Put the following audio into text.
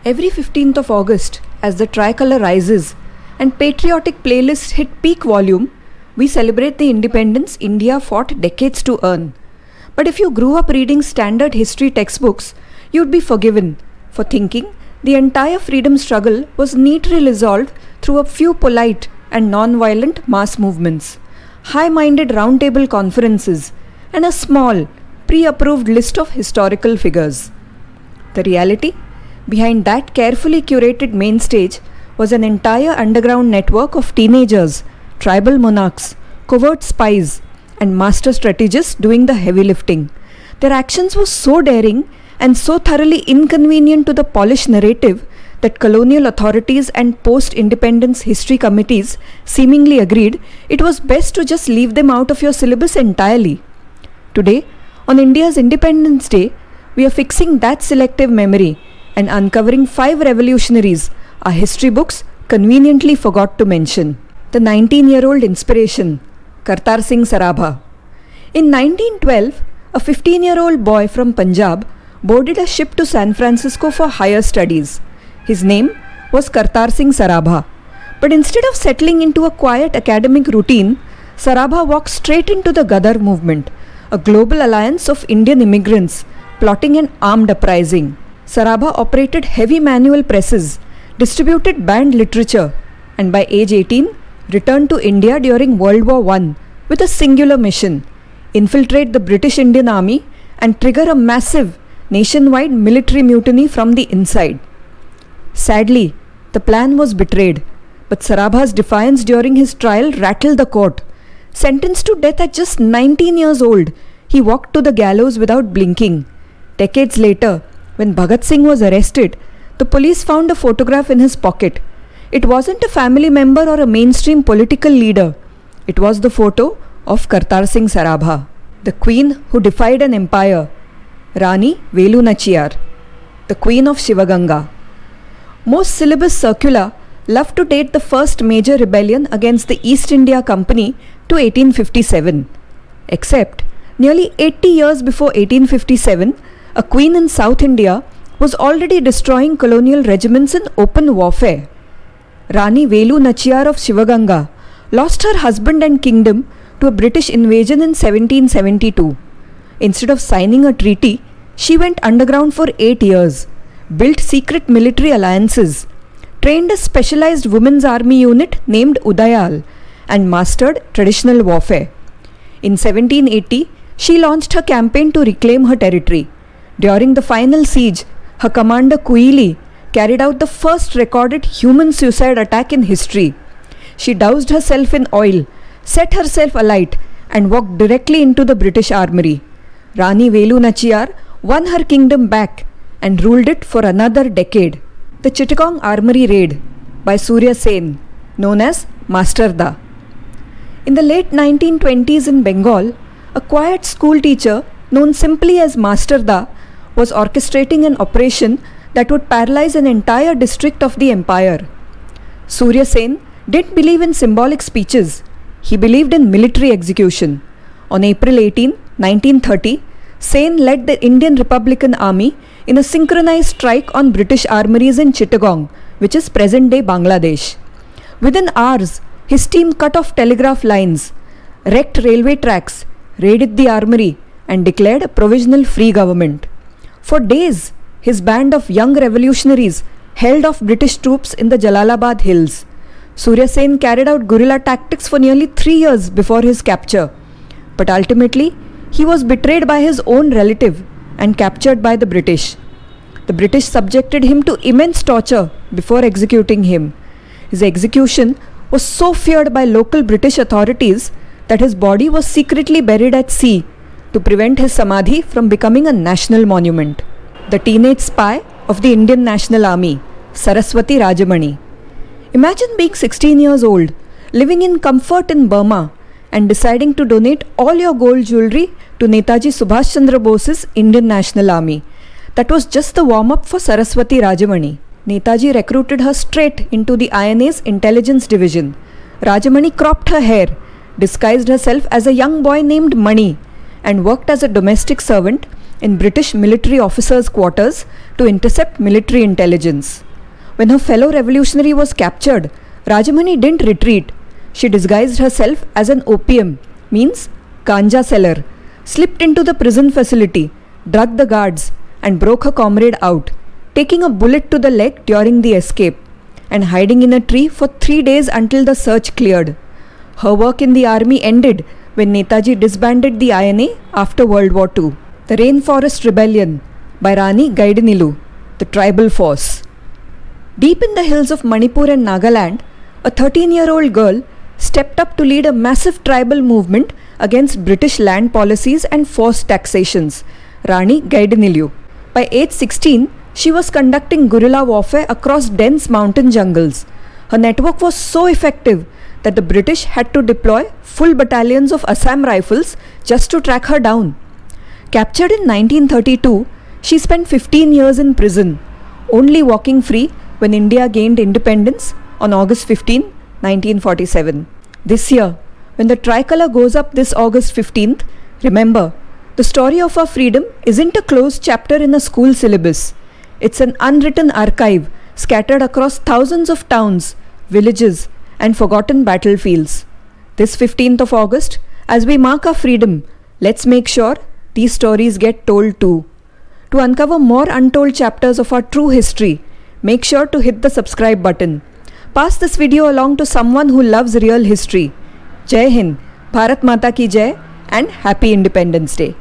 Every 15th of August, as the tricolour rises and patriotic playlists hit peak volume, we celebrate the independence India fought decades to earn. But if you grew up reading standard history textbooks, you'd be forgiven for thinking the entire freedom struggle was neatly resolved through a few polite and non-violent mass movements, high-minded roundtable conferences, and a small, pre-approved list of historical figures. The reality behind that carefully curated main stage was an entire underground network of teenagers, tribal monarchs, covert spies, and master strategists doing the heavy lifting. Their actions were so daring and so thoroughly inconvenient to the polished narrative that colonial authorities and post-independence history committees seemingly agreed it was best to just leave them out of your syllabus entirely. Today, on India's Independence Day, we are fixing that selective memory and uncovering 5 revolutionaries our history books conveniently forgot to mention. The 19-year-old inspiration, Kartar Singh Sarabha. In 1912, a 15-year-old boy from Punjab boarded a ship to San Francisco for higher studies. His name was Kartar Singh Sarabha. But instead of settling into a quiet academic routine, Sarabha walked straight into the Ghadar movement, a global alliance of Indian immigrants plotting an armed uprising. Sarabha operated heavy manual presses, distributed banned literature, and by age 18, returned to India during World War I with a singular mission: infiltrate the British Indian Army and trigger a massive nationwide military mutiny from the inside. Sadly, the plan was betrayed, but Sarabha's defiance during his trial rattled the court. Sentenced to death at just 19 years old, he walked to the gallows without blinking. Decades later, when Bhagat Singh was arrested, the police found a photograph in his pocket. It wasn't a family member or a mainstream political leader. It was the photo of Kartar Singh Sarabha, the queen who defied an empire, Rani Velu Nachiyar, the queen of Shivaganga. Most syllabus circular love to date the first major rebellion against the East India Company to 1857. Except, nearly 80 years before 1857, a queen in South India was already destroying colonial regiments in open warfare. Rani Velu Nachiyar of Shivaganga lost her husband and kingdom to a British invasion in 1772. Instead of signing a treaty, she went underground for 8 years, built secret military alliances, trained a specialized women's army unit named Udayal, and mastered traditional warfare. In 1780, she launched her campaign to reclaim her territory. During the final siege, her commander Kuili carried out the first recorded human suicide attack in history. She doused herself in oil, set herself alight, and walked directly into the British armory. Rani Velu Nachiyar won her kingdom back and ruled it for another decade. The Chittagong Armory Raid by Surya Sen, known as Master Da. In the late 1920s in Bengal, a quiet school teacher known simply as Master Da was orchestrating an operation that would paralyze an entire district of the empire. Surya Sen didn't believe in symbolic speeches. He believed in military execution. On April 18, 1930, Sen led the Indian Republican Army in a synchronized strike on British armories in Chittagong, which is present-day Bangladesh. Within hours, his team cut off telegraph lines, wrecked railway tracks, raided the armory, and declared a provisional free government. For days, his band of young revolutionaries held off British troops in the Jalalabad hills. Surya Sen carried out guerrilla tactics for nearly 3 years before his capture. But ultimately, he was betrayed by his own relative and captured by the British. The British subjected him to immense torture before executing him. His execution was so feared by local British authorities that his body was secretly buried at sea to prevent his samadhi from becoming a national monument. The teenage spy of the Indian National Army, Saraswati Rajamani. Imagine being 16 years old, living in comfort in Burma, and deciding to donate all your gold jewelry to Netaji Subhash Chandra Bose's Indian National Army. That was just the warm-up for Saraswati Rajamani. Netaji recruited her straight into the INA's intelligence division. Rajamani cropped her hair, disguised herself as a young boy named Mani, and worked as a domestic servant in British military officers' quarters to intercept military intelligence. When her fellow revolutionary was captured, Rajamani didn't retreat. She disguised herself as an opium, means ganja seller, slipped into the prison facility, drugged the guards, and broke her comrade out, taking a bullet to the leg during the escape, and hiding in a tree for 3 days until the search cleared. Her work in the army ended when Netaji disbanded the INA after World War II. The Rainforest Rebellion by Rani Gaidinilu, the tribal force. Deep in the hills of Manipur and Nagaland, a 13-year-old girl stepped up to lead a massive tribal movement against British land policies and forced taxations, Rani Gaidinilu. By age 16, she was conducting guerrilla warfare across dense mountain jungles. Her network was so effective that the British had to deploy full battalions of Assam Rifles just to track her down. Captured in 1932, she spent 15 years in prison, only walking free when India gained independence on August 15, 1947. This year, when the tricolour goes up this August 15th, remember, the story of our freedom isn't a closed chapter in a school syllabus. It's an unwritten archive scattered across thousands of towns, villages, and forgotten battlefields. This 15th of August, as we mark our freedom, let's make sure these stories get told too. To uncover more untold chapters of our true history, make sure to hit the subscribe button. Pass this video along to someone who loves real history. Jai Hind, Bharat Mata ki Jai, and Happy Independence Day.